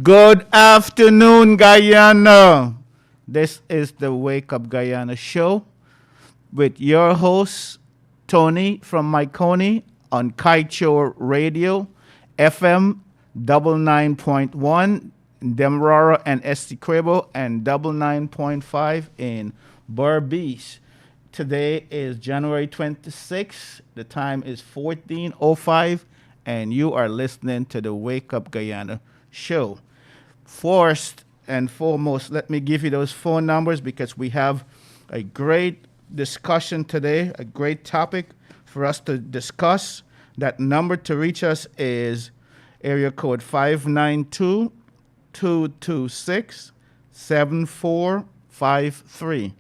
Good afternoon, Guyana. This is the Wake Up Guyana show with your host, Tony from Mahaicony on Kaieteur Radio, FM 99.1 in Demerara and Essequibo, and 99.5 in Berbice. Today is January 26th. The time is 14:05, and you are listening to the Wake Up Guyana show. First and foremost, let me give you those phone numbers because we have a great discussion today, a great topic for us to discuss. That number to reach us is area code 592 226 7453.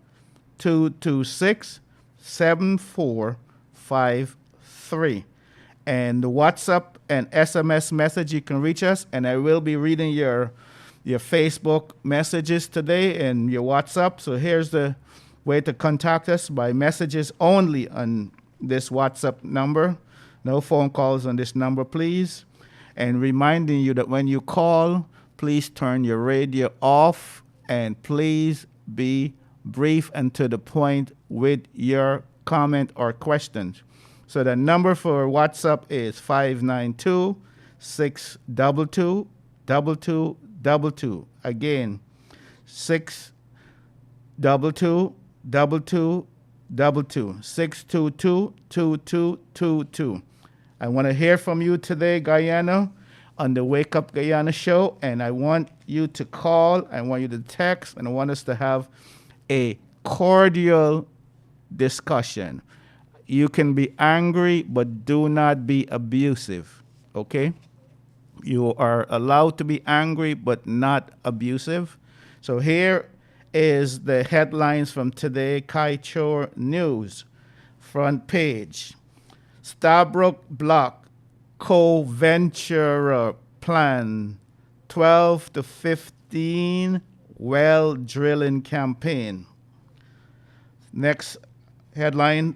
226 7453. And the WhatsApp and SMS message, you can reach us, and I will be reading your Facebook messages today and your WhatsApp. So here's the way to contact us: by messages only on this WhatsApp number. No phone calls on this number, please. And reminding you that when you call, please turn your radio off and please be brief and to the point with your comment or questions. So the number for WhatsApp is 592 622 2222. Again, 622 2222. 622 2222. I want to hear from you today, Guyana, on the Wake Up Guyana show, and I want you to call, I want you to text, and I want us to have a cordial discussion. You can be angry, but do not be abusive, okay? You are allowed to be angry, but not abusive. So here is the headlines from today, Kaieteur News, front page. Stabroek Block Co-Venture Plan 12 to 15 well drilling campaign. Next headline,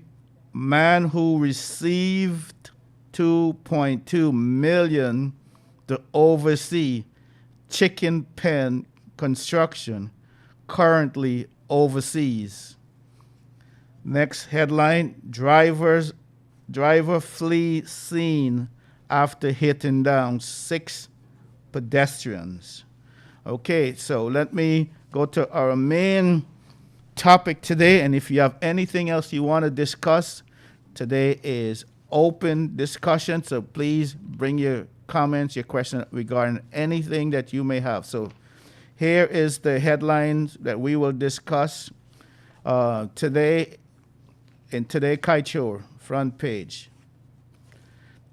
man who received 2.2 million to oversee chicken pen construction currently overseas. Next headline, driver flee scene after hitting down 6 pedestrians. Okay, so let me go to our main topic today, and if you have anything else you want to discuss, today is open discussion, so please bring your comments, your questions regarding anything that you may have. So here is the headlines that we will discuss today in Today Kaieteur, front page.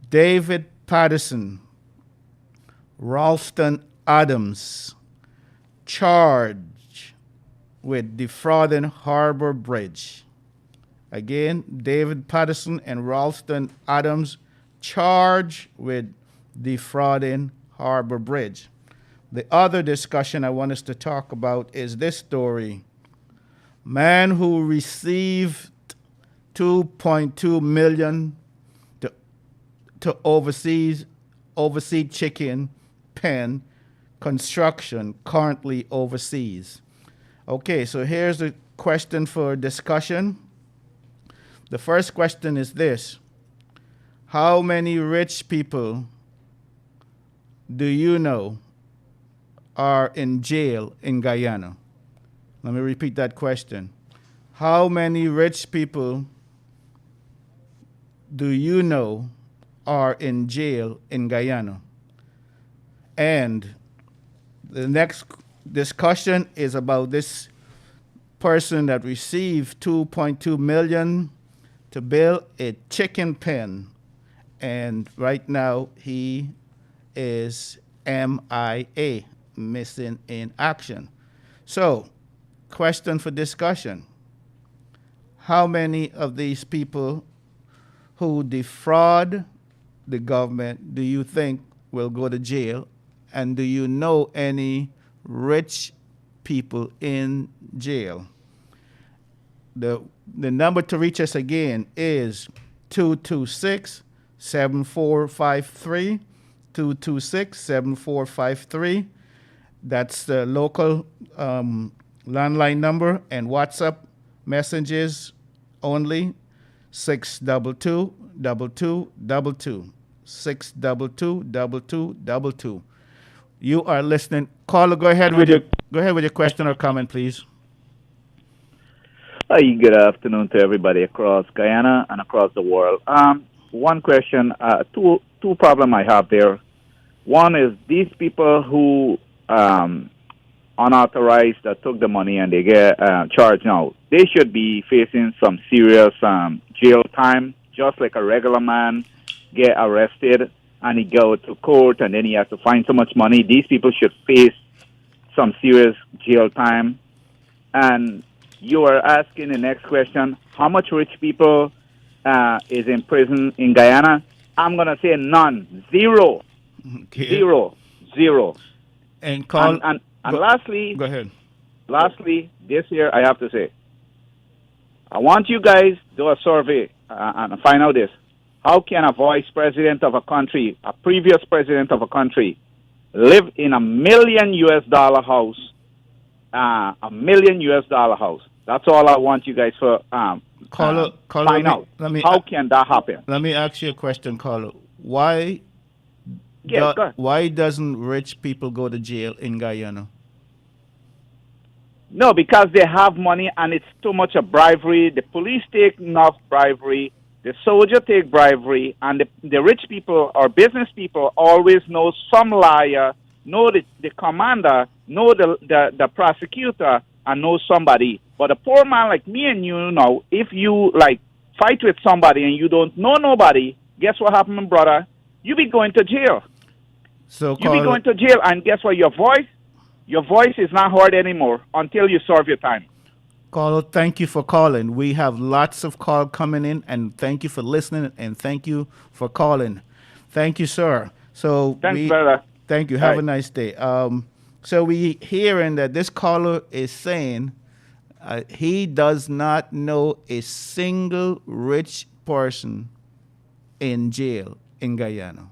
David Patterson, Ralston Adams, charged with defrauding Harbor Bridge. Again, David Patterson and Ralston Adams charged with defrauding Harbor Bridge. The other discussion I want us to talk about is this story. Man who received 2.2 million to oversee chicken pen construction currently overseas. Okay, so here's the question for discussion. The first question is this: how many rich people do you know are in jail in Guyana? Let me repeat that question. How many rich people do you know are in jail in Guyana? And the next discussion is about this person that received 2.2 million to build a chicken pen, and right now he is MIA, missing in action. So, question for discussion: how many of these people who defraud the government do you think will go to jail? And do you know any rich people in jail? The number to reach us again is 226-7453, 226-7453. That's the local landline number, and WhatsApp messages only 622-2222. 622-2222. You are listening. Caller, go ahead with your question or comment, please. Hi, good afternoon to everybody across Guyana and across the world. One question, two problem I have there. One is these people who unauthorized that took the money and they get charged now. They should be facing some serious jail time, just like a regular man get arrested and he go to court and then he has to find so much money. These people should face some serious jail time. And you are asking the next question, how much rich people is in prison in Guyana? I'm going to say none. Zero. Okay. Zero. And call. And lastly, go ahead. Lastly, this year I have to say, I want you guys to do a survey and find out this. How can a vice president of a country, a previous president of a country, live in $1 million house? $1 million house. That's all I want you guys to Caller, find out. How can that happen? Let me ask you a question, caller. Why doesn't rich people go to jail in Guyana? No, because they have money and it's too much of bribery. The police take enough bribery. The soldier take bribery. And the rich people or business people always know some liar, know the commander, know the prosecutor, and know somebody. But a poor man like me and you know, if you like fight with somebody and you don't know nobody, guess what happened, brother? You be going to jail. So you be going to jail, and guess what? Your voice is not heard anymore until you serve your time. Caller, thank you for calling. We have lots of call coming in, and thank you for listening, and thank you for calling. Thank you, sir. So thanks, brother. Thank you. Have a nice day. So we hearing that this caller is saying he does not know a single rich person in jail in Guyana.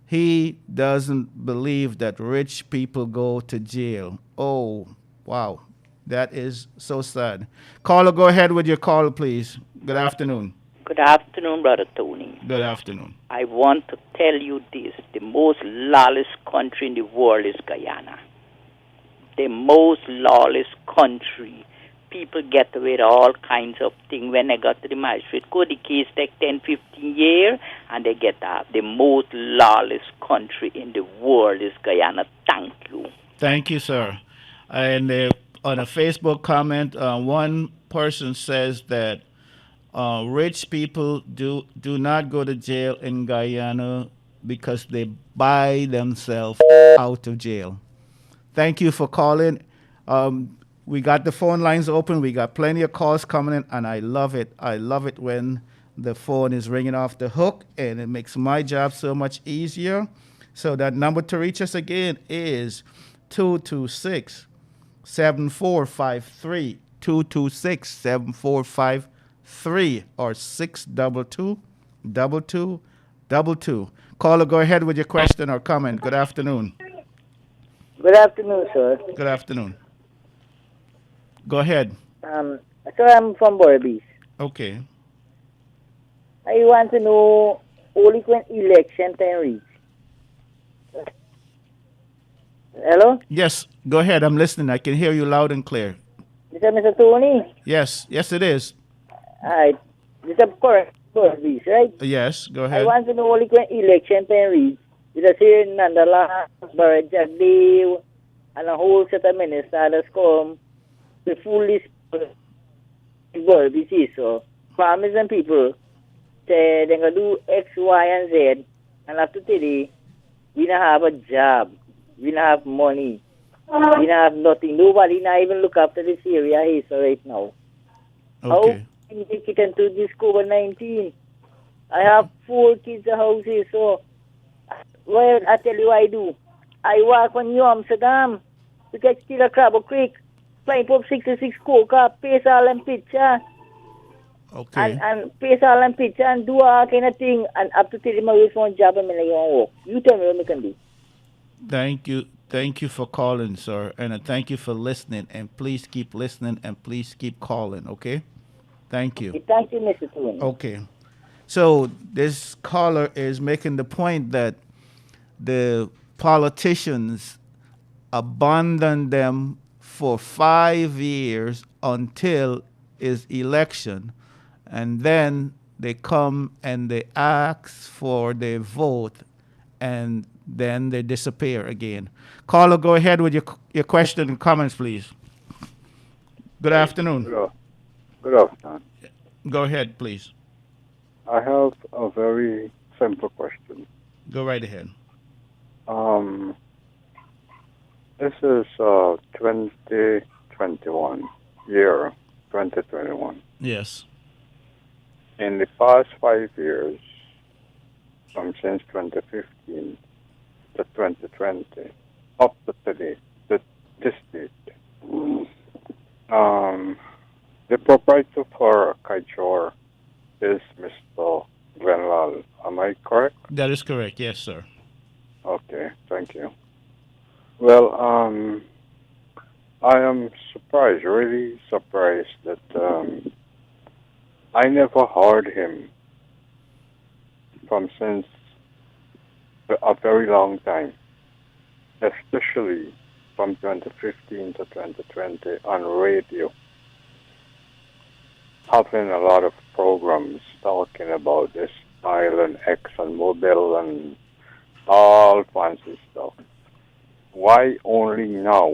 He doesn't believe that rich people go to jail. Oh, wow. That is so sad. Caller, go ahead with your call, please. Good afternoon. Good afternoon, Brother Tony. Good afternoon. I want to tell you this. The most lawless country in the world is Guyana. The most lawless country. People get away with all kinds of things. When they got to the magistrate court, the case take 10, 15 years, and they get out. The most lawless country in the world is Guyana. Thank you. Thank you, sir. And on a Facebook comment, one person says that rich people do not go to jail in Guyana because they buy themselves out of jail. Thank you for calling. We got the phone lines open. We got plenty of calls coming in, and I love it. I love it when the phone is ringing off the hook, and it makes my job so much easier. So that number to reach us again is 226-7453, 226-7453, or 622-2222. Caller, go ahead with your question or comment. Good afternoon. Good afternoon, sir. Good afternoon. Go ahead. Sir, I'm from Borbies. Okay. I want to know only when election time reach. Hello? Yes, go ahead. I'm listening. I can hear you loud and clear. This is Mr. Tony? Yes, it is. All right. This is Borbies, right? Yes, go ahead. I want to know only when election time reach. Because here in Nandala, Barajak Dev, and a whole set of ministers that's come, the foolish Borbies, so promising people say they're going to do X, Y, and Z, and after today, we don't have a job. We don't have money. We don't have nothing. Nobody not even look after this area here so right now. Okay. How can we take it into this COVID-19? I have 4 kids at house here, so well, I tell you what I do. I walk on New Amsterdam to get still a Crabble Creek, climb up 66 coca, pace all them picture. Okay. And pace all them picture and do all kind of thing, and up to tell him I will find a job and I want to work. You tell me what I can do. Thank you. Thank you for calling, sir, and thank you for listening. And please keep listening, and please keep calling. Okay. Thank you. Thank you, Mr. Tony. Okay. So this caller is making the point that the politicians abandon them for 5 years until is election, and then they come and they ask for their vote, and then they disappear again. Caller, go ahead with your question and comments, please. Good afternoon. Good afternoon. Go ahead, please. I have a very simple question. Go right ahead. Um, this is 2021, year 2021. Yes. In the past 5 years, from since 2015 to 2020, up to today, this date, the proprietor for Kaieteur is Mr. Glenlal. Am I correct? That is correct. Yes, sir. Okay, thank you. Well, I am surprised, really surprised that I never heard him from since a very long time, especially from 2015 to 2020 on radio, having a lot of programs talking about this island, Exxon Mobil, and all fancy stuff. Why only now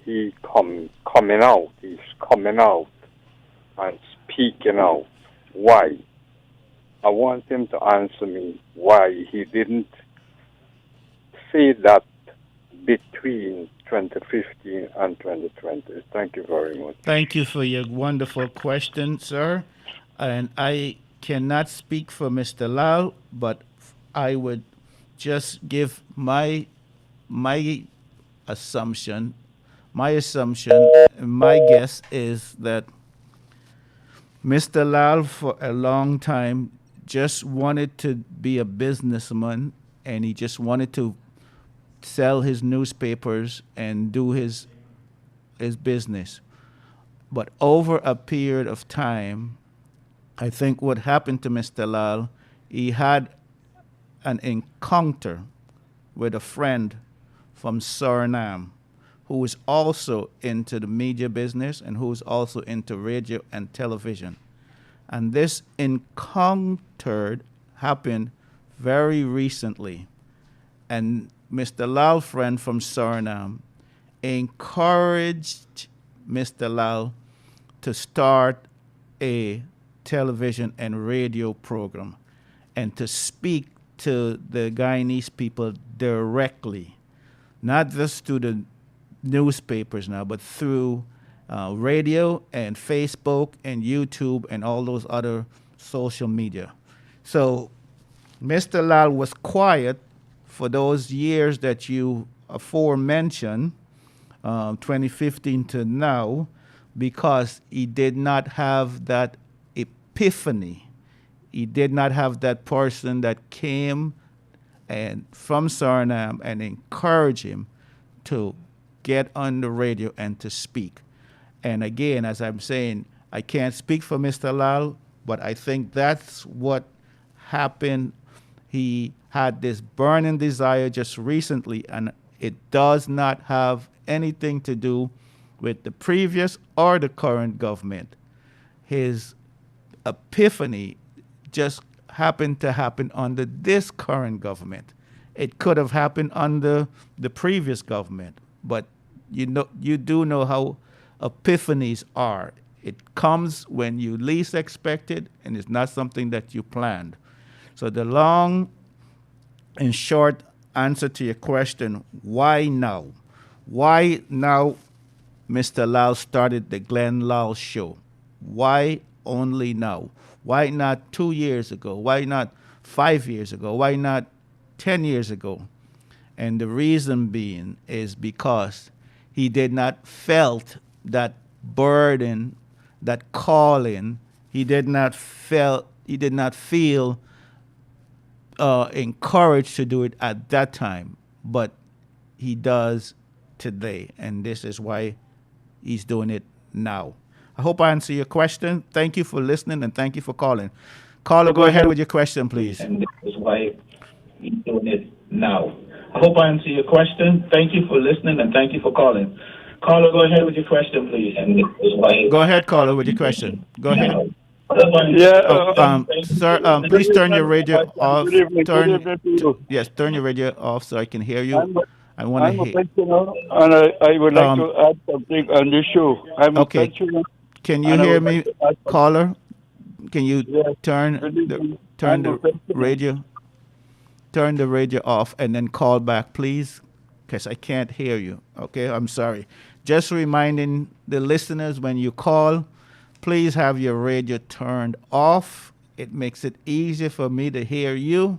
he's coming out and speaking out? Why? I want him to answer me why he didn't say that between 2015 and 2020. Thank you very much. Thank you for your wonderful question, sir. And I cannot speak for Mr. Lal, but I would just give my assumption. My guess is that Mr. Lal for a long time just wanted to be a businessman, and he just wanted to sell his newspapers and do his business. But over a period of time, I think what happened to Mr. Lal, he had an encounter with a friend from Suriname who is also into the media business and who is also into radio and television. And this encounter happened very recently. And Mr. Lal, friend from Suriname, encouraged Mr. Lal to start a television and radio program and to speak to the Guyanese people directly, not just to the newspapers now, but through radio and Facebook and YouTube and all those other social media. So Mr. Lal was quiet for those years that you aforementioned, 2015 to now, because he did not have that epiphany. He did not have that person that came and from Suriname and encouraged him to get on the radio and to speak. And again, as I'm saying, I can't speak for Mr. Lal, but I think that's what happened. He had this burning desire just recently, and it does not have anything to do with the previous or the current government. His epiphany just happened to happen under this current government. It could have happened under the previous government, but you do know how epiphanies are. It comes when you least expect it, and it's not something that you planned. So the long and short answer to your question, why now? Why now Mr. Lal started the Glenn Lal show? Why only now? Why not 2 years ago? Why not 5 years ago? Why not 10 years ago? And the reason being is because he did not felt that burden, that calling. He did not feel encouraged to do it at that time. But he does today, and this is why he's doing it now. I hope I answer your question. Thank you for listening and thank you for calling. Caller, go ahead with your question, please. And this is why he's doing it now. I hope I answer your question. Thank you for listening and thank you for calling. Caller, go ahead with your question, please. And this is why. Go ahead, caller, with your question. Go ahead. Yeah, Sir, good please turn your evening. radio off. Good evening to you. Yes, turn your radio off so I can hear you. I'm a, I want to I'm a hear. pensioner, and I would like to add something on this show. I'm a Okay. pensioner. Can you and I hear would me, like to add something. caller? Can you Yes, turn good the evening. turn I'm a the pensioner. radio turn the radio off and then call back, please, because I can't hear you. Okay, I'm sorry. Just reminding the listeners, when you call, please have your radio turned off. It makes it easier for me to hear you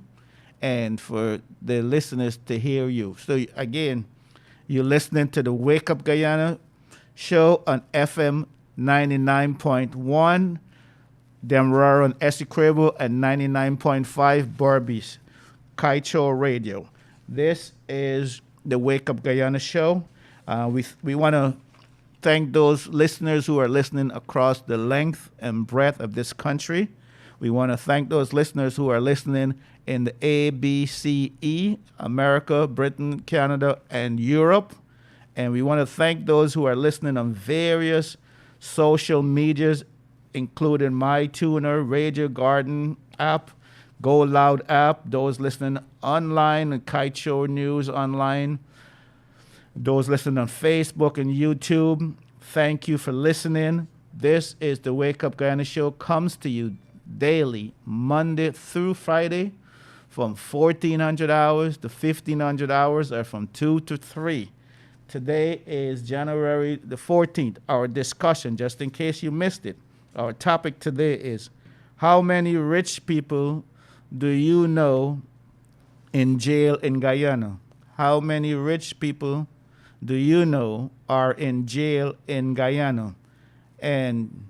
and for the listeners to hear you. So again, you're listening to the Wake Up Guyana show on FM 99.1, Demerara and Essequibo, and 99.5 Barbies, Kaieteur Radio. This is the Wake Up Guyana show. We want to thank those listeners who are listening across the length and breadth of this country. We want to thank those listeners who are listening in the ABCE, America, Britain, Canada, and Europe. And we want to thank those who are listening on various social medias, including MyTuner, Radio Garden app, Go Loud app, those listening online, and Kaieteur News online, those listening on Facebook and YouTube. Thank you for listening. This is the Wake Up Guyana show, comes to you daily, Monday through Friday, from 1400 hours to 1500 hours, or from 2 to 3. Today is January the 14th. Our discussion, just in case you missed it, our topic today is, how many rich people do you know in jail in Guyana? How many rich people do you know are in jail in Guyana? And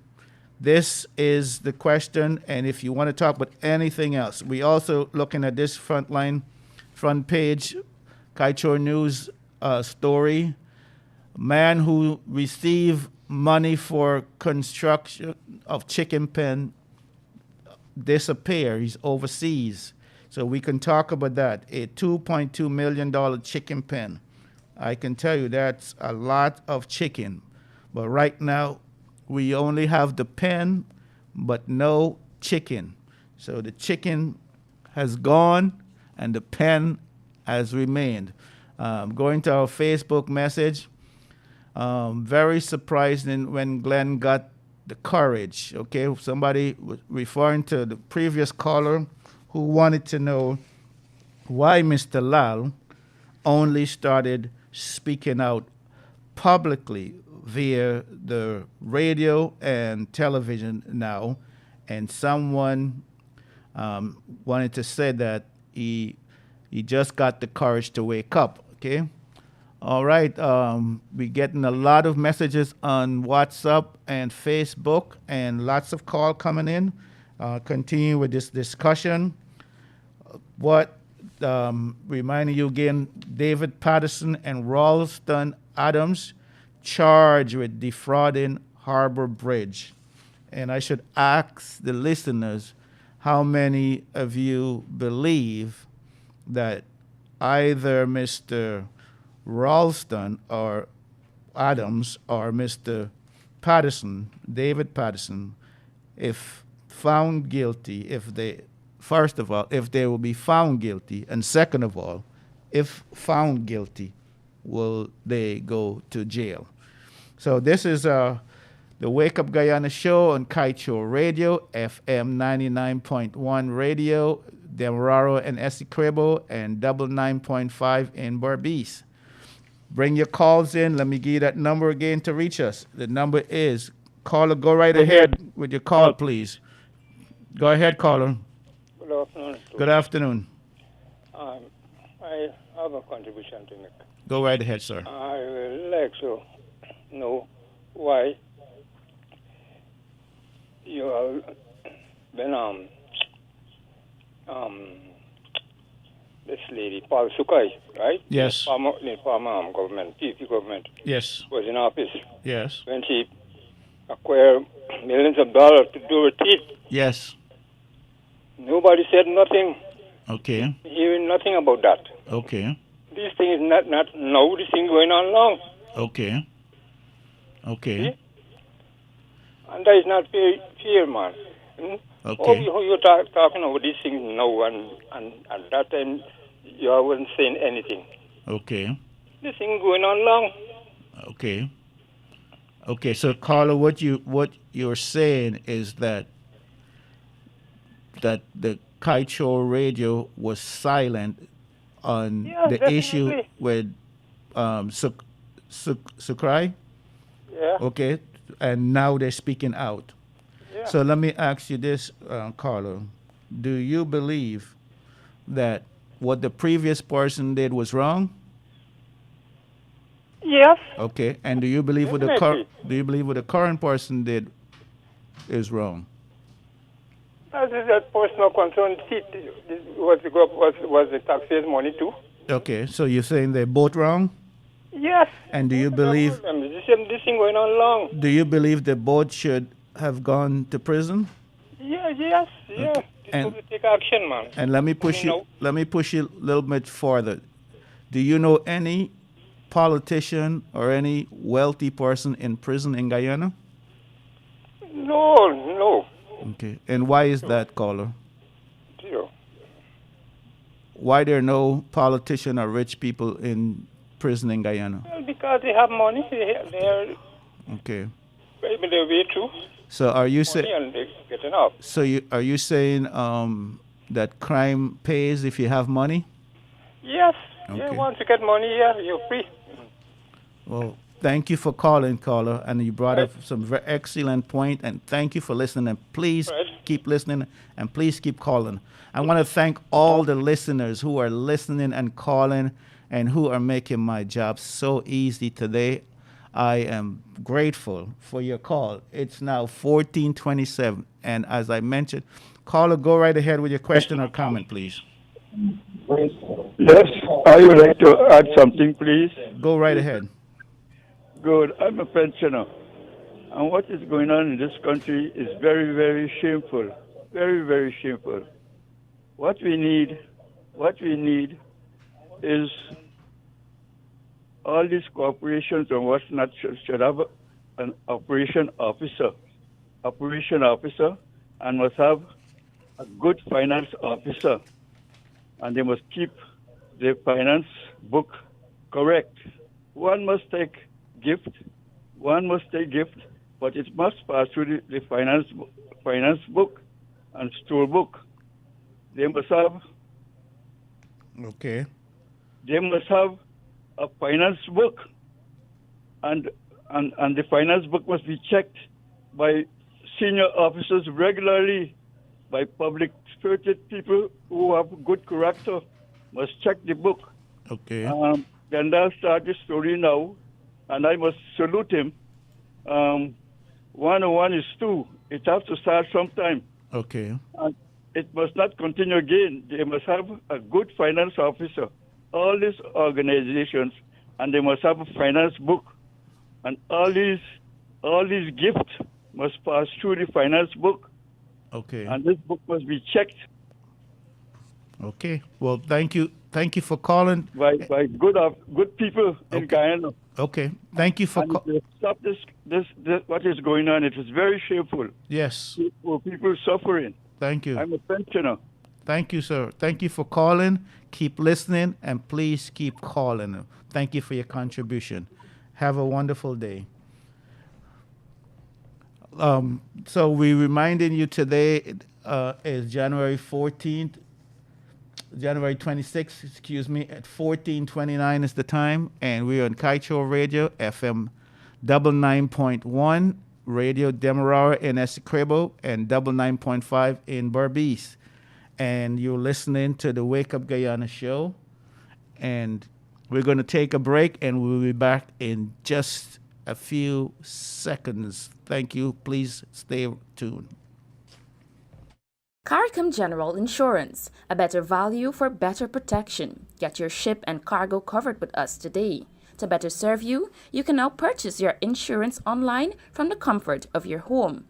this is the question. And if you want to talk about anything else, we also looking at this front page, Kaieteur News story. Man who received money for construction of chicken pen disappear. He's overseas. So we can talk about that. A $2.2 million chicken pen. I can tell you that's a lot of chicken. But right now, we only have the pen, but no chicken. So the chicken has gone and the pen has remained. Going to our Facebook message, very surprising when Glenn got the courage. Okay, somebody was referring to the previous caller who wanted to know why Mr. Lal only started speaking out publicly via the radio and television now, and someone wanted to say that he just got the courage to wake up. Okay, all right. We're getting a lot of messages on WhatsApp and Facebook, and lots of call coming in. Continue with this discussion. Reminding you again, David Patterson and Ralston Adams charged with defrauding Harbor Bridge. And I should ask the listeners, how many of you believe that either Mr. Ralston or Adams or Mr. Patterson, David Patterson, if found guilty, first of all, if they will be found guilty, and second of all, if found guilty, will they go to jail? So this is the Wake Up Guyana show on Kaieteur Radio, FM 99.1 radio, Demerara and Essequibo, and 99.5 in Barbies. Bring your calls in. Let me give you that number again to reach us. The number is, caller, go right ahead with your call, please. Go ahead, caller. Good afternoon. Good afternoon. I have a contribution to make. Go right ahead, sir. I would like to know why you have been this lady, Paul Sukai, right? Yes. The former government, PP government, Yes. was in office Yes. when she acquired millions of dollars to do her teeth. Yes. Nobody said nothing, Okay. hearing nothing about that. Okay. This thing is not now. This thing going on long. Okay. Okay. See? And that is not fair, man. Hmm? Okay. How you talking about these things now, and at that time you wasn't saying anything. Okay. This thing going on long. Okay. Okay. So, Carla, what you're saying is that the Kaieteur radio was silent on Yeah, the issue definitely. with Sukrai. Yeah. Okay, and now they're speaking out. Yeah. So let me ask you this, Carlo. Do you believe that what the previous person did was wrong? Yes. Okay, and do you believe Definitely. what the current person did is wrong? That is a personal concern. Was the taxpayers' money too? Okay, so you're saying they're both wrong? Yes. And do you believe This thing going on long? do you believe they both should have gone to prison? Yeah. Yes. Yeah. Okay. This will take action, man. And let me push you a little bit further. Do you know any politician or any wealthy person in prison in Guyana? No. Okay. And why is that, caller? Zero. Why there are no politician or rich people in prison in Guyana? Well, because they have money. They're Okay. maybe their way too. So are you Money saying? and they getting up. So are you saying that crime pays if you have money? Yes. Okay. Yeah. Once you get money, yeah, you're free. Well, thank you for calling, caller, and you brought up some very excellent point. And thank you for listening. And please keep listening, and please keep calling. I want to thank all the listeners who are listening and calling, and who are making my job so easy today. I am grateful for your call. It's now 14:27, and as I mentioned, caller, go right ahead with your question or comment, please. Yes, I would like to add something, please. Go right ahead. Good. I'm a pensioner. And what is going on in this country is very, very shameful. Very, very shameful. What we need is all these corporations and what's not should have an operation officer, and must have a good finance officer. And they must keep the finance book correct. One must take gift, but it must pass through the finance book and store book. They must have a finance book, and the finance book must be checked by senior officers regularly, by public spirited people who have good character. Must check the book. Okay. Then they'll start the story now, and I must salute him. 101 is 2. It has to start sometime. Okay. And it must not continue again. They must have a good finance officer. All these organizations, and they must have a finance book. And all these gifts must pass through the finance book. Okay. And this book must be checked Okay. Well, thank you for calling. by good people in Guyana. Okay. Thank you for And to stop this what is going on. It is very shameful. Yes. For people suffering. Thank you. I'm a pensioner. Thank you, sir. Thank you for calling. Keep listening, and please keep calling. Thank you for your contribution. Have a wonderful day. So we reminding you today is January 14th, January 26th, excuse me, at 14:29 is the time, and we're on Kaieteur Radio, FM 99.1, Radio Demerara in Essequibo, and 99.5 in Berbice. And you're listening to the Wake Up Guyana show, and we're going to take a break, and we'll be back in just a few seconds. Thank you. Please stay tuned. CARICOM General Insurance, a better value for better protection. Get your ship and cargo covered with us today. To better serve you, you can now purchase your insurance online from the comfort of your home.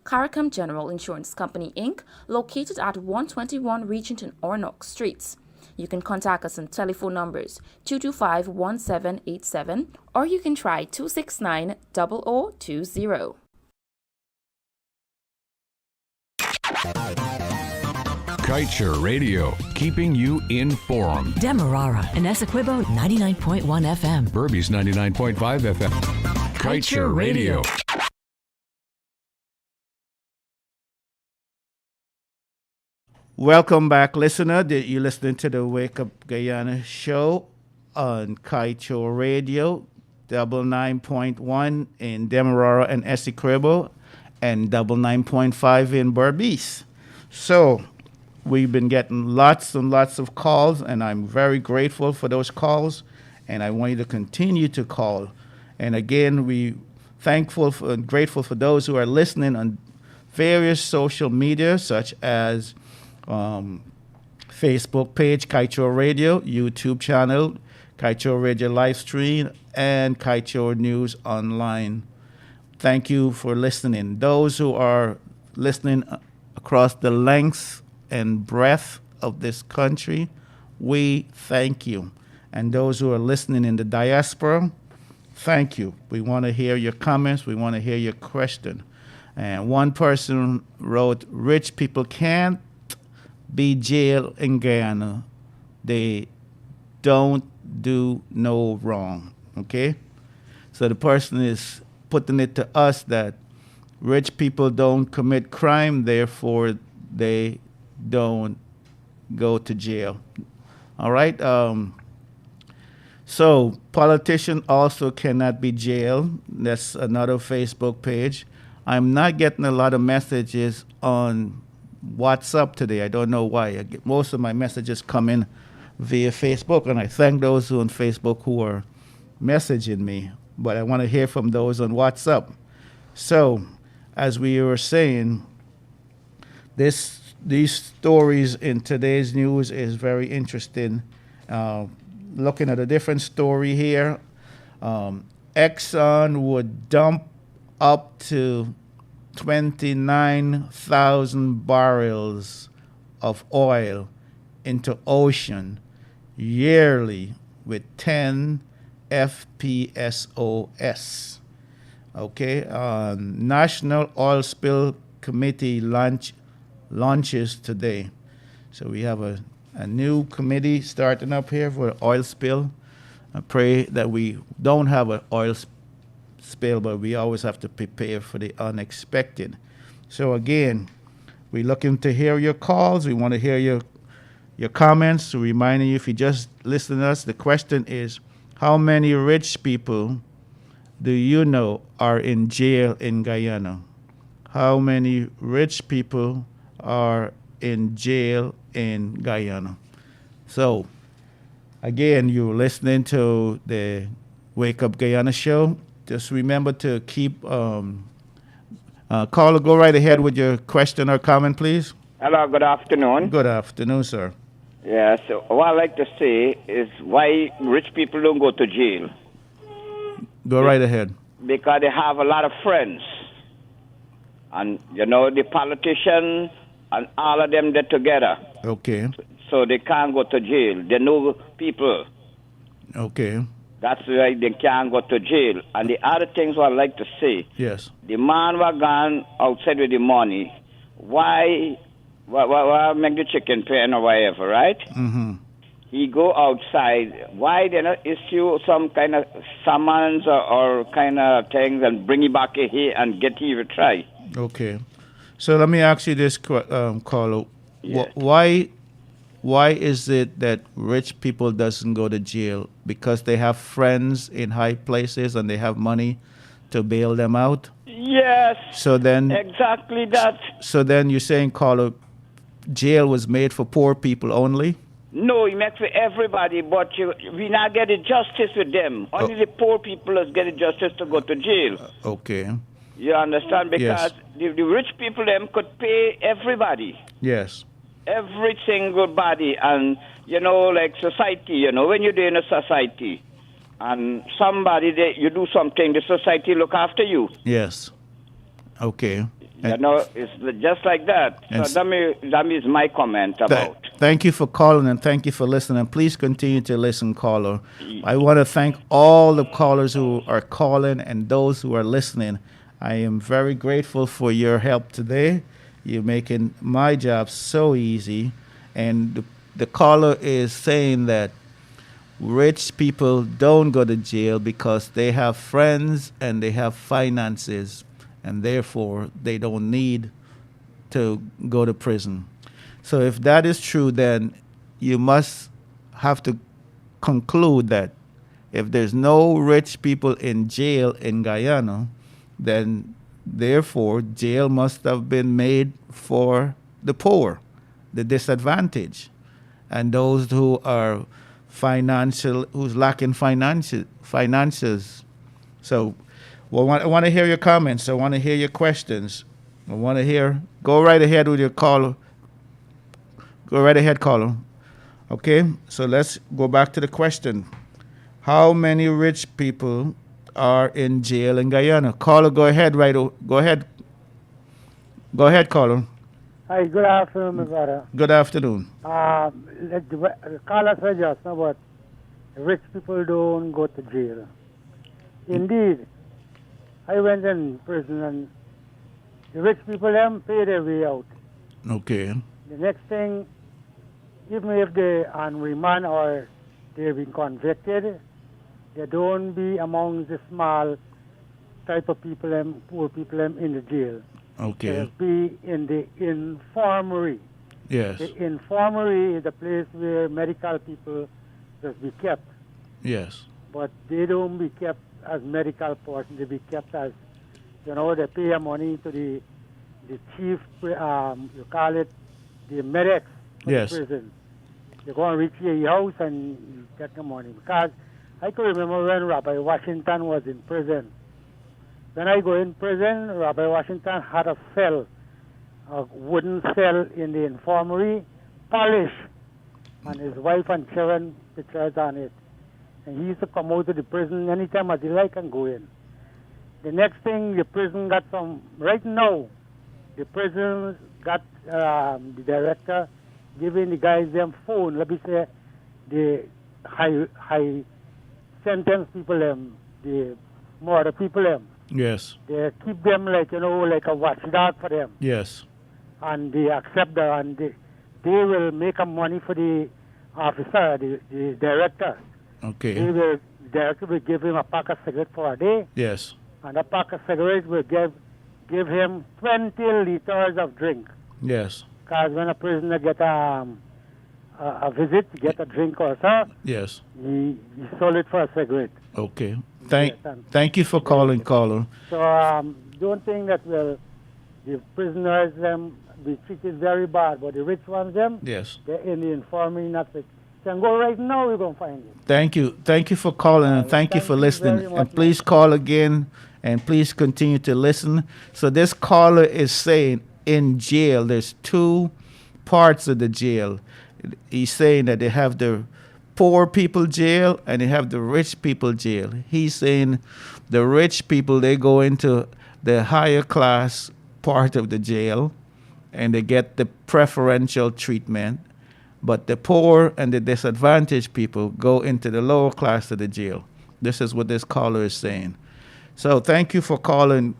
CARICOM General Insurance Company, Inc., located at 121 Regenton Ornock Streets. You can contact us on telephone numbers 225-1787 or you can try 269-0020. Kaieteur Radio, keeping you informed. Demerara and Essequibo 99.1 FM. Berbice 99.5 FM. Kaieteur Radio. Welcome back, listener. You're listening to the Wake Up Guyana show on Kaieteur Radio, 99.1 in Demerara and Essequibo, and 99.5 in Berbice. So, we've been getting lots and lots of calls, and I'm very grateful for those calls, and I want you to continue to call. And again, we thankful for, and grateful for those who are listening on various social media, such as Facebook page, Kaieteur Radio, YouTube channel, Kaieteur Radio live stream, and Kaieteur News Online. Thank you for listening. Those who are listening across the length and breadth of this country, we thank you. And those who are listening in the diaspora, thank you. We want to hear your comments. We want to hear your question. And one person wrote, rich people can't be jailed in Guyana. They don't do no wrong. Okay? So the person is putting it to us that rich people don't commit crime, therefore they don't go to jail. All right? So politicians also cannot be jailed. That's another Facebook page. I'm not getting a lot of messages on WhatsApp today. I don't know why. I get most of my messages come in via Facebook, and I thank those who on Facebook who are messaging me. But I want to hear from those on WhatsApp. So, as we were saying, these stories in today's news is very interesting. Looking at a different story here, Exxon would dump up to 29,000 barrels of oil into ocean yearly with 10 FPSOs. Okay, National Oil Spill Committee launches today. So we have a new committee starting up here for oil spill. I pray that we don't have an oil spill, but we always have to prepare for the unexpected. So again, we're looking to hear your calls. We want to hear your comments. So reminding you, if you just listen to us, the question is, how many rich people do you know are in jail in Guyana? How many rich people are in jail in Guyana? So, again, you're listening to the Wake Up Guyana show. Just remember to keep, caller, go right ahead with your question or comment, please. Hello, good afternoon. Good afternoon, sir. Yeah, so what I'd like to say is why rich people don't go to jail. Go right ahead. Because they have a lot of friends. And, you know, the politicians and all of them, they're together. Okay. So they can't go to jail. They know people. Okay. That's why they can't go to jail. And the other things what I'd like to say. Yes. The man was gone outside with the money. Why make the chicken pen or whatever, right? Mm-hmm. He go outside. Why they not issue some kind of summons or kind of things and bring it back here and get you to try? Okay. So let me ask you this, Carlo. Yes. Why is it that rich people doesn't go to jail? Because they have friends in high places and they have money to bail them out? Yes. So then exactly that. So then you're saying, Carlo, jail was made for poor people only? No, it makes for everybody, but we not getting justice with them. Only the poor people is getting justice to go to jail. Okay. You understand? Yes. Because the rich people them could pay everybody, Yes. every single body, and like society. When you're in a society, and somebody you do something, the society look after you. Yes. Okay. It's just like that. So that is my comment about. Thank you for calling and thank you for listening. Please continue to listen, caller. I want to thank all the callers who are calling and those who are listening. I am very grateful for your help today. You're making my job so easy. And the caller is saying that rich people don't go to jail because they have friends and they have finances, and therefore they don't need to go to prison. So if that is true, then you must have to conclude that if there's no rich people in jail in Guyana, then therefore jail must have been made for the poor, the disadvantaged, and those who are who's lacking finances. So I want to hear your comments. I want to hear your questions. Go right ahead with your call. Go right ahead, caller. Okay, so let's go back to the question. How many rich people are in jail in Guyana? Caller, go ahead, Go ahead. Go ahead, caller. Hi, good afternoon, my brother. Good afternoon. Like the caller said just now, but rich people don't go to jail. Indeed, I went in prison and the rich people them pay their way out. Okay. The next thing, even if they on remand or they've been convicted, they don't be among the small type of people, poor people in the jail. Okay. They'll be in the infirmary. Yes. The infirmary is a place where medical people just be kept. Yes. But they don't be kept as medical persons. They be kept as, they pay money to the chief, you call it, the medics of Yes. the prison. They go and reach your house and you get the money. Because I can remember when Rabbi Washington was in prison. When I go in prison, Rabbi Washington had a cell, a wooden cell in the infirmary, polished, and his wife and children pictures on it. And he used to come out of the prison anytime as he like and go in. The next thing, the prison got right now, the prison got the director giving the guys them phone, let me say, the high sentence people the murder people Yes. They keep them like a watchdog for them. Yes. And they accept that, and they will make money for the officer, the director. Okay. The director will give him a pack of cigarettes for a day. Yes. And a pack of cigarettes will give him 20 liters of drink. Yes. Because when a prisoner get a visit, get a drink or so, yes, he sold it for a cigarette. Okay. Thank you for calling, caller. So don't think that the prisoners be treated very bad, but the rich ones yes, they're in the infirmary, not it. Can go right now, we're gonna find it. Thank you for calling, and thank you for listening. And please call again, and please continue to listen. So this caller is saying in jail, there's two parts of the jail. He's saying that they have the poor people jail and they have the rich people jail. He's saying the rich people, they go into the higher class part of the jail and they get the preferential treatment, but the poor and the disadvantaged people go into the lower class of the jail. This is what this caller is saying. So thank you for calling,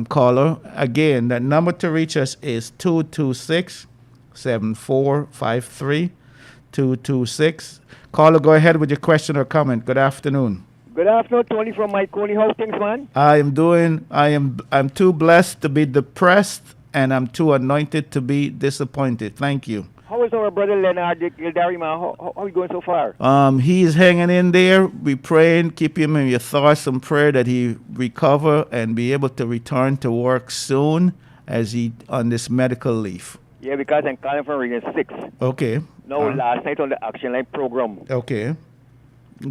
caller. Again, the number to reach us is 226-7453, 226. Caller, go ahead with your question or comment. Good afternoon. Good afternoon, Tony from Mahaicony. How things, man? I'm too blessed to be depressed, and I'm too anointed to be disappointed. Thank you. How is our brother Leonard Gildari, man? How are you going so far? He's hanging in there. We praying, keep him in your thoughts and prayer that he recover and be able to return to work soon as he on this medical leave. Yeah, because I'm calling from Region 6. Okay. No, last night on the Action Line program. Okay.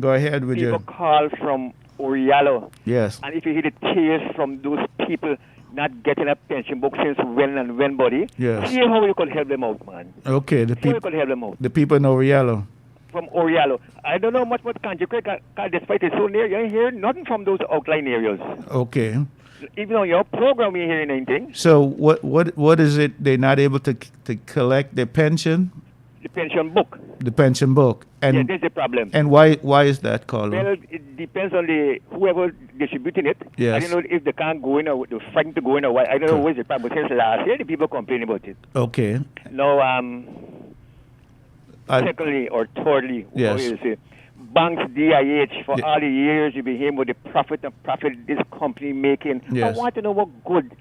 Go ahead with people call from Orialo. Yes. And if you hear the tears from those people, not getting a pension book since when and when, buddy. Yes. See how you could help them out, man. Okay, See how you could help them out. the people in Oriello. From Oriello. I don't know much about Kaieteur, because despite it's so near, you ain't hearing nothing from those outlying areas. Okay. Even on your program, you ain't hearing anything. So what is it? They're not able to collect their pension? The pension book. The pension book. And Yeah, that's the problem. And why is that, Carlo? Well, it depends on whoever distributing it. Yes. I don't know if they can't go in or they're fighting to go in or what. I don't know what's the problem. But since last year, the people complain about it. Okay. Now, secondly or thirdly, Yes. what you say, banks DIH for all the years you've been hearing about the profit this company making. Yes. I want to know what good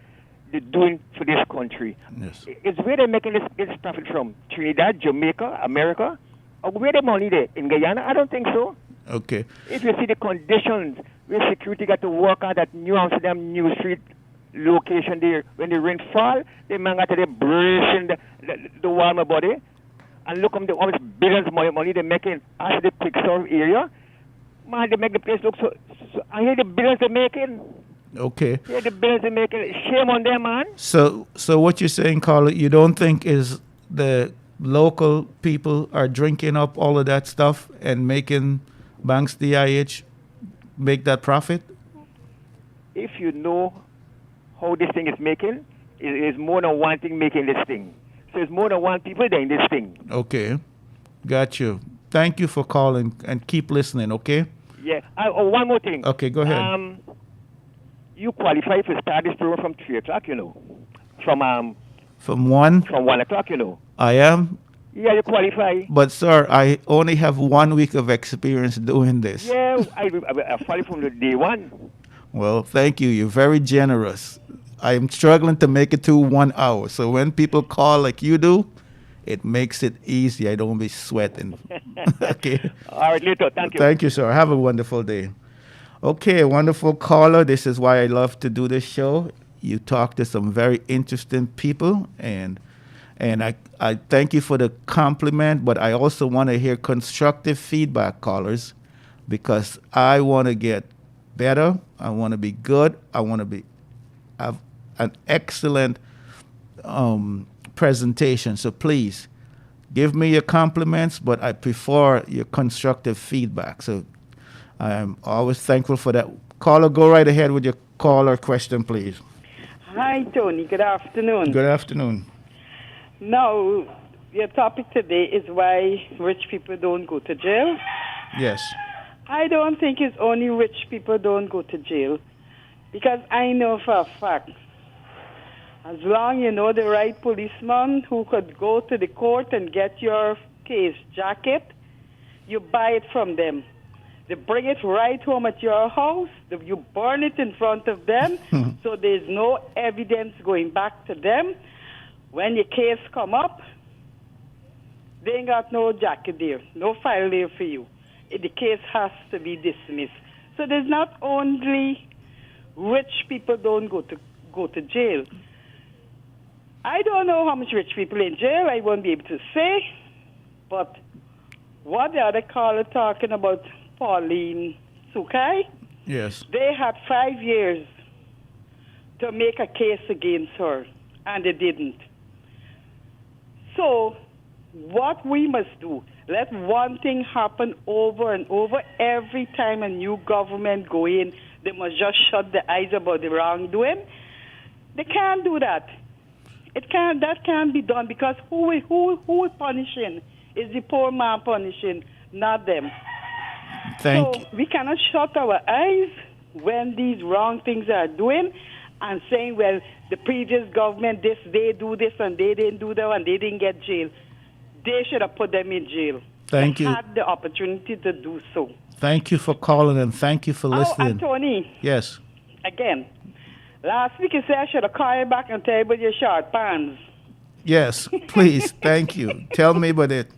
they're doing for this country. Yes. It's where they're making this profit from. Trinidad, Jamaica, America? Or where the money there? In Guyana? I don't think so. Okay. If you see the conditions where security got to work out at New Amsterdam New Street location there, when the rain fall, the man got to bracing the warmer body. And look at how much billions of money they're making out of the quick serve area. Man, they make the place look so I hear the billions they're making. Okay. Yeah, the billions they're making. Shame on them, man. So what you're saying, Carlo, you don't think is the local people are drinking up all of that stuff and making banks DIH make that profit? If you know how this thing is making, it is more than one thing making this thing. So it's more than one people doing this thing. Okay. Got you. Thank you for calling and keep listening, okay? Yeah. One more thing. Okay, go ahead. You qualify for start this program from 3 o'clock, you know. From 1? From 1 o'clock, you know. I am? Yeah, you qualify. But, sir, I only have 1 week of experience doing this. Yeah, I qualify from the day one. Well, thank you. You're very generous. I'm struggling to make it to 1 hour. So when people call like you do, it makes it easy. I don't be sweating. Okay. All right, later. Thank you. Thank you, sir. Have a wonderful day. Okay, wonderful caller. This is why I love to do this show. You talk to some very interesting people, and I thank you for the compliment, but I also want to hear constructive feedback, callers, because I want to get better. I want to be good. I want to have an excellent presentation. So please give me your compliments, but I prefer your constructive feedback. So I'm always thankful for that. Caller, go right ahead with your call or question, please. Hi, Tony. Good afternoon. Good afternoon. Now, your topic today is why rich people don't go to jail. Yes. I don't think it's only rich people don't go to jail, because I know for a fact, as long you know the right policeman who could go to the court and get your case jacket, you buy it from them. They bring it right home at your house. You burn it in front of them, so there's no evidence going back to them. When your case come up, they ain't got no jacket there, no file there for you. The case has to be dismissed. So there's not only rich people don't go to jail. I don't know how much rich people in jail. I won't be able to say. But what the other caller talking about, Pauline Sukai, yes, they had 5 years to make a case against her, and they didn't. So what we must do, let one thing happen over and over. Every time a new government go in, they must just shut their eyes about the wrongdoing. They can't do that. That can't be done, because who is punishing? Is the poor man punishing, not them. So we cannot shut our eyes when these wrong things are doing and saying, well, the previous government, they do this and they didn't do that and they didn't get jail. They should have put them in jail. Thank they you. had the opportunity to do so. Thank you for calling and thank you for listening. Oh, Tony. Yes. Again, last week you said I should have called you back and tell you about your short pants. Yes, please. Thank you. Tell me about it.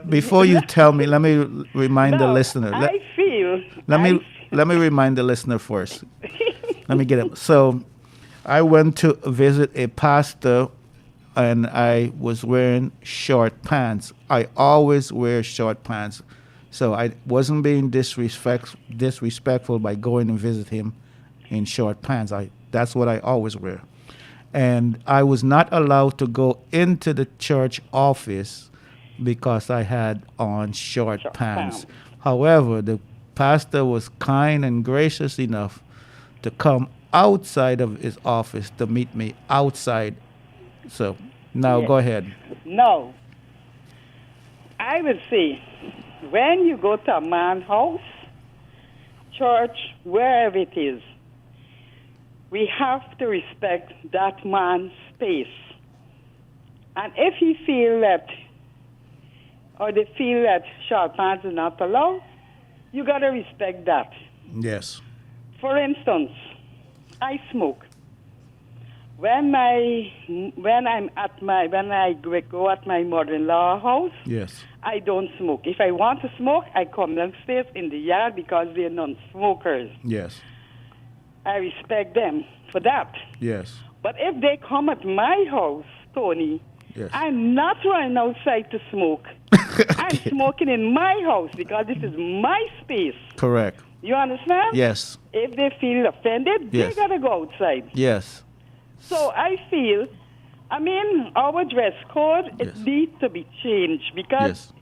Before you tell me, let me remind the listener. Let me remind the listener first. Let me get it. So, I went to visit a pastor, and I was wearing short pants. I always wear short pants, so I wasn't being disrespectful by going and visit him in short pants. That's what I always wear. And I was not allowed to go into the church office because I had on short pants. However, the pastor was kind and gracious enough to come outside of his office to meet me outside. So now Yes. go ahead. No. I would say, when you go to a man's house, church, wherever it is, we have to respect that man's space. And if he feel that, or they feel that short pants are not allowed, you got to respect that. Yes. For instance, I smoke. When I go at my mother-in-law house, Yes. I don't smoke. If I want to smoke, I come downstairs in the yard because they're non-smokers. Yes. I respect them for that. Yes. But if they come at my house, Tony, Yes. I'm not running outside to smoke. I'm smoking in my house because this is my space. Correct. You understand? Yes. If they feel offended, Yes. they got to go outside. Yes. So I feel, our dress code, it needs to be changed because Yes.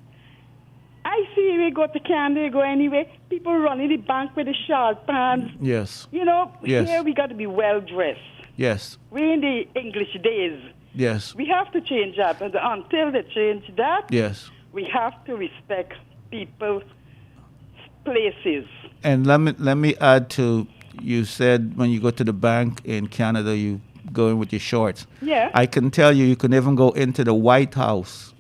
I see we go to Canada, go anywhere, people run in the bank with the short pants. Yes. You know, Yes. here we got to be well dressed. Yes. We're in the English days. Yes. We have to change that. And until they change that, Yes. we have to respect people's places. And let me add to, you said when you go to the bank in Canada, you go in with your shorts. Yeah. I can tell you, you can even go into the White House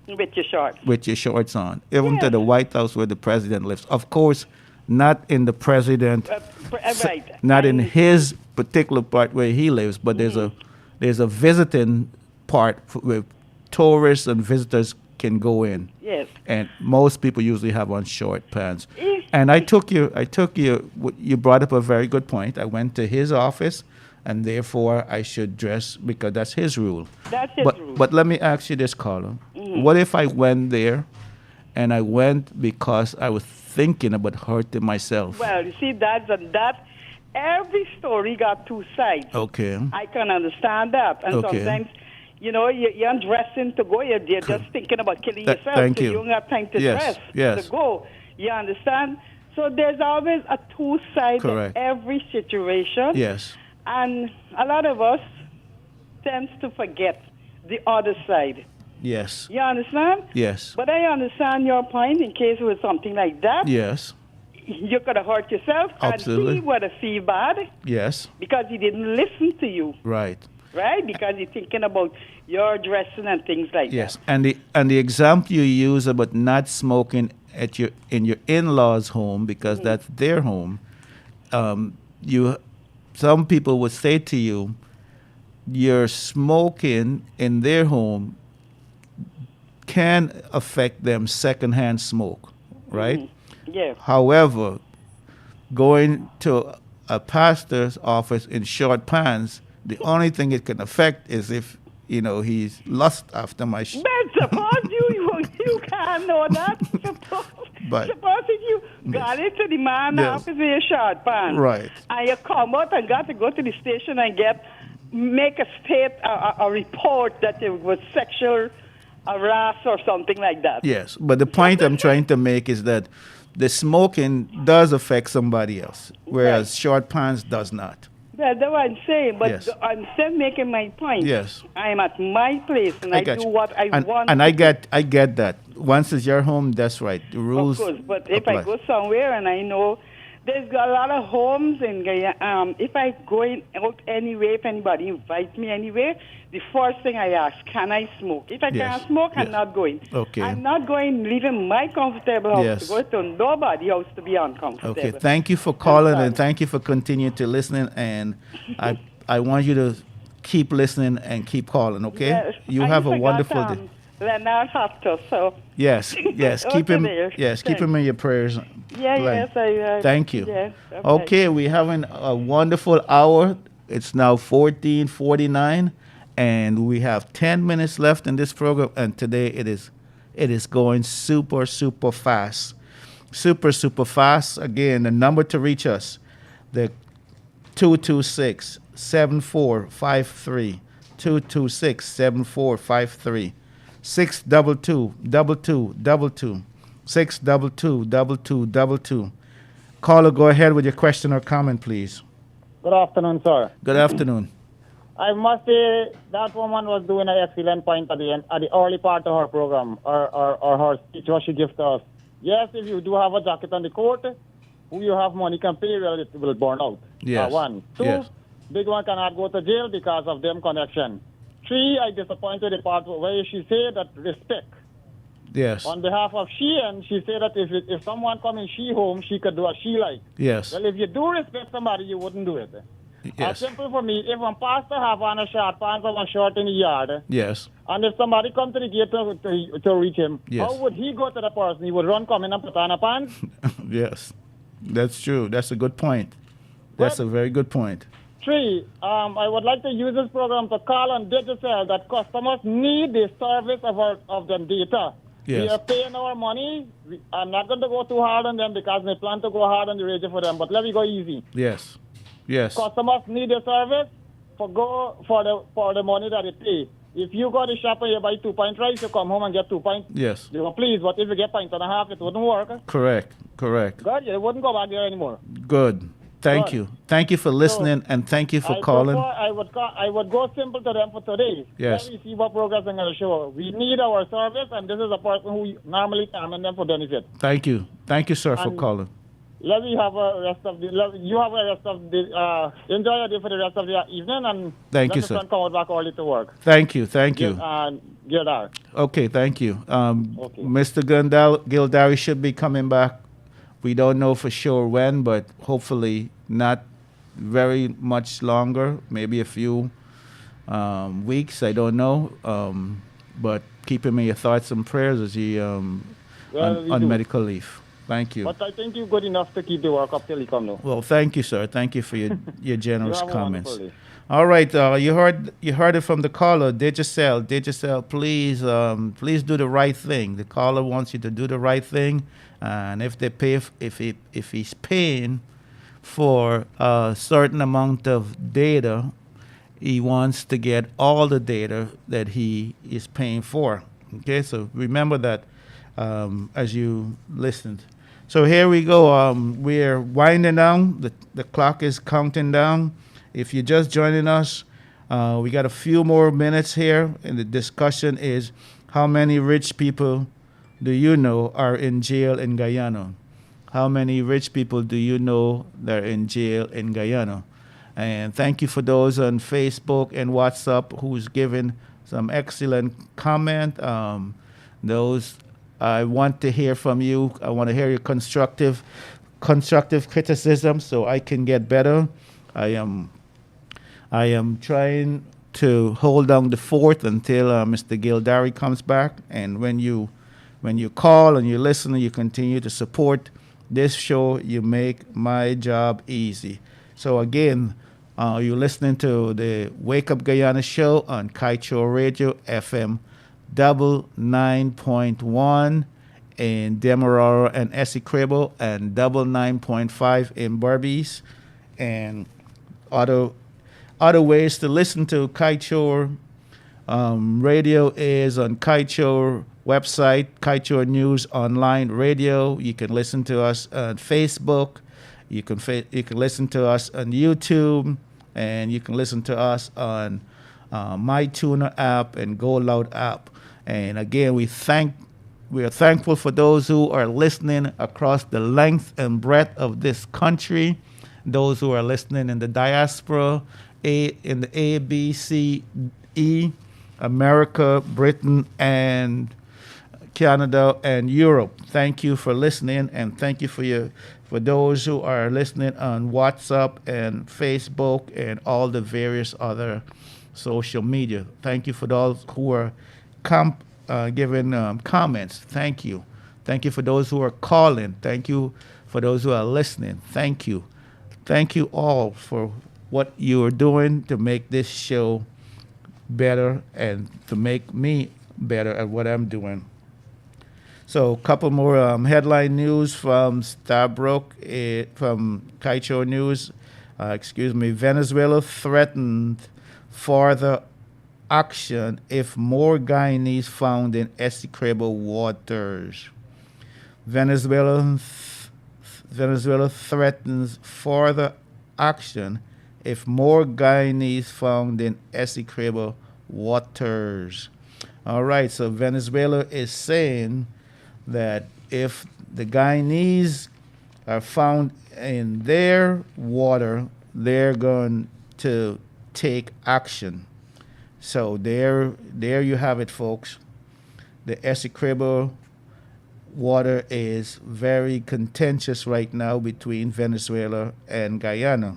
With your shorts. with your shorts on, even to the White House where the president lives. Of course, not in the president, Right. not in his particular part where he lives, but there's a visiting part where tourists and visitors can go in. Yes. And most people usually have on short pants. And I took you, you brought up a very good point. I went to his office, and therefore I should dress because that's his rule. That's his but, rule. But let me ask you this, Carla. What if I went there, and I went because I was thinking about hurting myself? Well, you see, that every story got two sides. Okay. I can understand that. And Okay. sometimes, you're undressing to go. You're just thinking about killing yourself. thank so you. You don't have time to Yes, dress yes. to go. You understand? So there's always a two sides to Correct. every situation. Yes. And a lot of us tends to forget the other side. Yes. You understand? Yes. But I understand your point in case it was something like that. Yes. You could have hurt yourself, Absolutely. and he would have feel bad Yes. because he didn't listen to you, Right. right? Because he's thinking about your dressing and things like Yes. And the example you use about not smoking in your in-laws' home because that's their home. Some people would say to you, your smoking in their home can affect them secondhand smoke, right? Yeah. However, going to a pastor's office in short pants, the only thing it can affect is if he's lust after my. But suppose you can't know that. Suppose if you got into the man Yes. office in your short pants, Right. and you come out and got to go to the station and make a report that it was sexual harass or something like that. Yes, but the point I'm trying to make is that the smoking does affect somebody else, whereas short pants does not. Well, that's what I'm saying, but Yes. I'm still making my point. Yes. I'm at my place and I got do you. what I want. And I get that. Once it's your home, that's right. The rules. Of course, but if I apply. go somewhere and I know there's a lot of homes in Guyana, if I go out anywhere, if anybody invites me anywhere, the first thing I ask, can I smoke? If I Yes. can't smoke, I'm not going. Okay. I'm not going, leaving my comfortable house Yes. to go to nobody's house to be uncomfortable. Okay, thank you for calling and thank you for continuing to listening. And I want you to keep listening and keep calling. Okay, Yes, you I have a forgot, wonderful day. Leonard Hafter, so. Yes, yes, keep Okay, him. there. Yes, keep him in your prayers. Yeah, Glenn. yes, I. Thank you. Yes, Okay, we're having a wonderful hour. It's now 14:49, and we have 10 minutes left in this program. And today it is going super fast, super fast. Again, the number to reach us, the 226-7453. 226-7453. 622-2222. 622-2222. Caller, go ahead with your question or comment, please. Good afternoon, sir. Good afternoon. I must say that woman was doing an excellent point at the end, at the early part of her program, or her speech, what she gives to us. Yes, if you do have a jacket on the court, who you have money can pay, well, it will burn out. Yes. One. Two, Yes. big one cannot go to jail because of them connection. Three, I disappointed the part where she said that respect. Yes. On behalf of she, and she said that if someone come in she home, she could do as she like. Yes. Well, if you do respect somebody, you wouldn't do it. Yes. Simple for me, if one pastor have on a short pants or a short in the yard, Yes. and if somebody come to the gate to reach him, Yes. how would he go to the person? He would run, come in and put on a pants? Yes. That's true. That's a good point. That's a very good point. Three, I would like to use this program to call on Digicel that customers need the service of them data. Yes. We are paying our money. I'm not going to go too hard on them because we plan to go hard on the radio for them, but let me go easy. Yes. Yes. Customers need the service for the money that they pay. If you go to the shop and you buy 2 pint rice, you come home and get 2 pints. Yes. You go, please, but if you get pint and a half, it wouldn't work. Correct. Correct. God, you wouldn't go back there anymore. Good. Thank Good. you. Thank you for listening, and thank you for calling. I would go simple to them for today. Yes. Let me see what progress I'm going to show. We need our service, and this is a person who normally come and them for benefit. Thank you. Thank you, sir, for And calling. Let me have a rest of the. You have a rest of the. Enjoy your day for the rest of the evening, and Thank let you, the sir. sun come out back early to work. Thank you. Thank you. Get out. Okay, thank you. Mr. Gildari should be coming back. We don't know for sure when, but hopefully not very much longer, maybe a few weeks, I don't know. But keep him in your thoughts and prayers as he Well, we on do. medical leave. Thank you. But I think you're good enough to keep the work up till he come now. Well, thank you, sir. Thank you for your generous You have a comments. wonderful day. All right, you heard it from the caller. Digicel, please do the right thing. The caller wants you to do the right thing, and if they pay, if he's paying for a certain amount of data, he wants to get all the data that he is paying for. Okay, so remember that as you listened. So here we go. We're winding down. The clock is counting down. If you're just joining us, we got a few more minutes here, and the discussion is how many rich people do you know are in jail in Guyana? How many rich people do you know that are in jail in Guyana? And thank you for those on Facebook and WhatsApp who's given some excellent comment. Those I want to hear from you. I want to hear your constructive criticism so I can get better. I am trying to hold down the fort until Mr. Gildari comes back. And when you call and you listen and you continue to support this show, you make my job easy. So again, you're listening to the Wake Up Guyana show on Kaieteur Radio FM 99.1 in Demerara and Essequibo, and 99.5 in Berbice, and other ways to listen to Kaieteur radio is on Kaieteur website, Kaieteur News Online Radio. You can listen to us on Facebook. You can listen to us on YouTube, and you can listen to us on MyTuner app and Go Loud app. And again, we are thankful for those who are listening across the length and breadth of this country, those who are listening in the diaspora, in the A, B, C, E, America, Britain, and Canada, and Europe. Thank you for listening, and thank you for those who are listening on WhatsApp and Facebook and all the various other social media. Thank you for those who are giving comments. Thank you. Thank you for those who are calling. Thank you for those who are listening. Thank you. Thank you all for what you are doing to make this show better and to make me better at what I'm doing. So a couple more headline news from Starbrook, from Kaieteur News. Venezuela threatened further action if more Guyanese found in Essequibo waters. Venezuela threatens further action if more Guyanese found in Essequibo waters. All right, so Venezuela is saying that if the Guyanese are found in their water, they're going to take action. So there you have it, folks. The Essequibo water is very contentious right now between Venezuela and Guyana.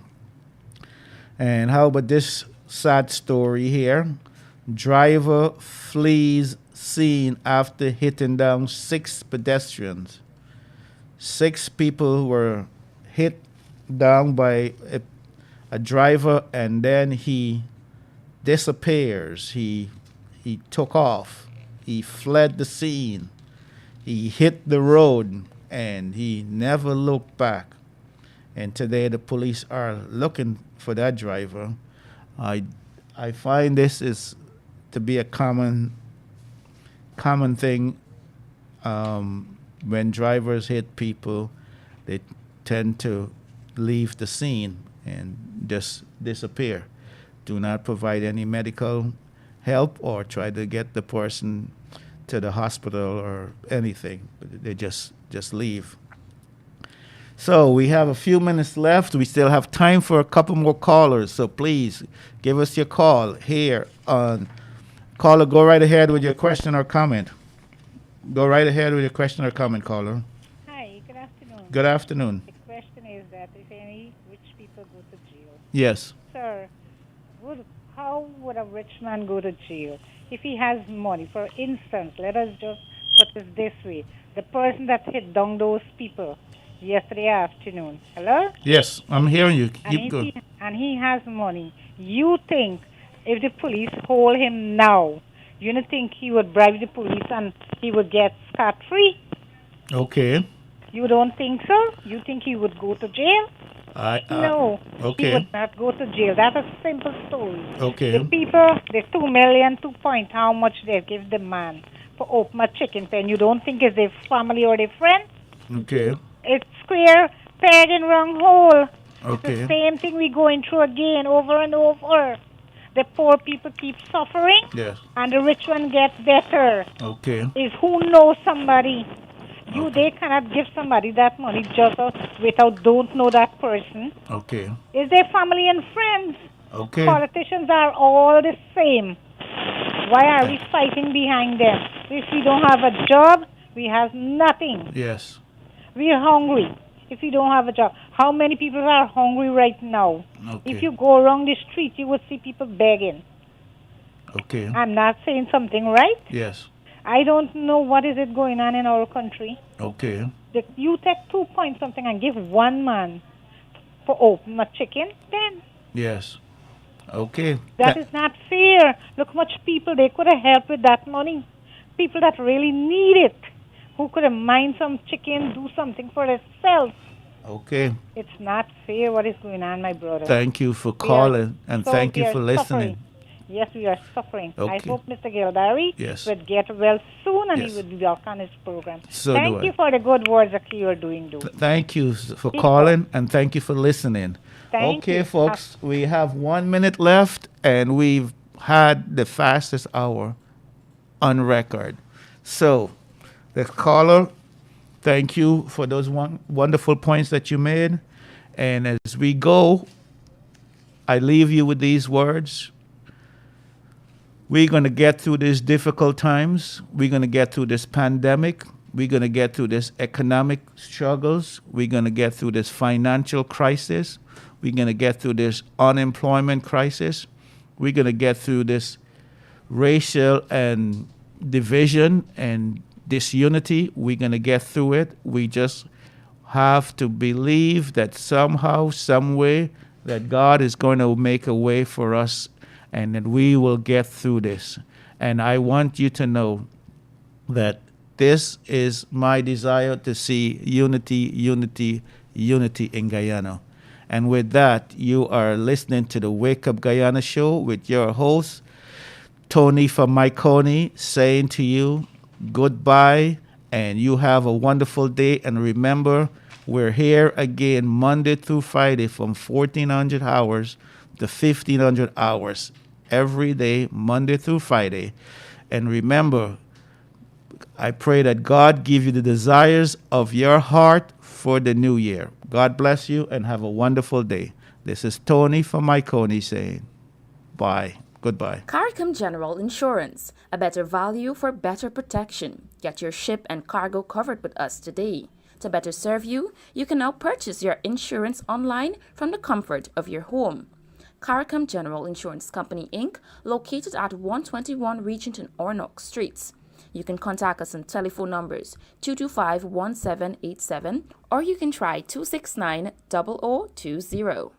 And how about this sad story here? Driver flees scene after hitting down 6 pedestrians. 6 people were hit down by a driver, and then he disappears. He took off. He fled the scene. He hit the road, and he never looked back. And today the police are looking for that driver. I find this is to be a common thing. When drivers hit people, they tend to leave the scene and just disappear. Do not provide any medical help or try to get the person to the hospital or anything. They just leave. So we have a few minutes left. We still have time for a couple more callers. So please give us your call here on caller. Go right ahead with your question or comment. Go right ahead with your question or comment, caller. Hi, good afternoon. Good afternoon. The question is that if any rich people go to jail. Yes. Sir, how would a rich man go to jail if he has money? For instance, let us just put it this way. The person that hit down those people yesterday afternoon. Hello? Yes, I'm hearing you. Keep going. And he has money. You think if the police hold him now, you don't think he would bribe the police and he would get scot-free? Okay. You don't think so? You think he would go to jail? No. Okay. He would not go to jail. That's a simple story. Okay. The people, the 2 million, 2 point, how much they give the man for open a chicken pen, you don't think it's their family or their friend? Okay. It's square peg in wrong hole. Okay. It's the same thing we're going through again, over and over. The poor people keep suffering, Yes. and the rich one gets better. Okay. Is who knows somebody. They cannot give somebody that money just without don't know that person. Okay. Is their family and friends. Okay. Politicians are all the same. Why are we fighting behind them? If we don't have a job, we have nothing. Yes. We are hungry if we don't have a job. How many people are hungry right now? Okay. If you go around the street, you would see people begging. Okay. I'm not saying something right. Yes. I don't know what is it going on in our country. Okay. You take 2 point something and give one man for open a chicken, then Yes. Okay. that is not fair. Look how much people they could have helped with that money. People that really need it, who could have mined some chicken, do something for themselves. Okay. It's not fair what is going on, my brother. Thank you for calling and thank you for listening. Yes, we are suffering. Okay. I hope Mr. Gilberry Yes. would get well soon and Yes. he would be back on his program. So thank do you I. for the good words that you are doing, though. Thank you for Keep calling and thank you for listening. Thank okay, you. folks, we have 1 minute left and we've had the fastest hour on record. So, the caller, thank you for those wonderful points that you made. And as we go, I leave you with these words. We're going to get through these difficult times. We're going to get through this pandemic. We're going to get through this economic struggles. We're going to get through this financial crisis. We're going to get through this unemployment crisis. We're going to get through this racial and division and disunity. We're going to get through it. We just have to believe that somehow, some way, that God is going to make a way for us and that we will get through this. And I want you to know that this is my desire to see unity, unity, unity in Guyana. And with that, you are listening to the Wake Up Guyana show with your host, Tony from Mahaicony, saying to you goodbye, and you have a wonderful day. And remember, we're here again Monday through Friday from 1400 hours to 1500 hours every day, Monday through Friday. And remember, I pray that God give you the desires of your heart for the new year. God bless you and have a wonderful day. This is Tony from Mahaicony saying bye. Goodbye. CARICOM General Insurance, a better value for better protection. Get your ship and cargo covered with us today. To better serve you, you can now purchase your insurance online from the comfort of your home. CARICOM General Insurance Company, Inc., located at 121 Regenton Ornock Streets. You can contact us on telephone numbers 225-1787 or you can try 269-0020.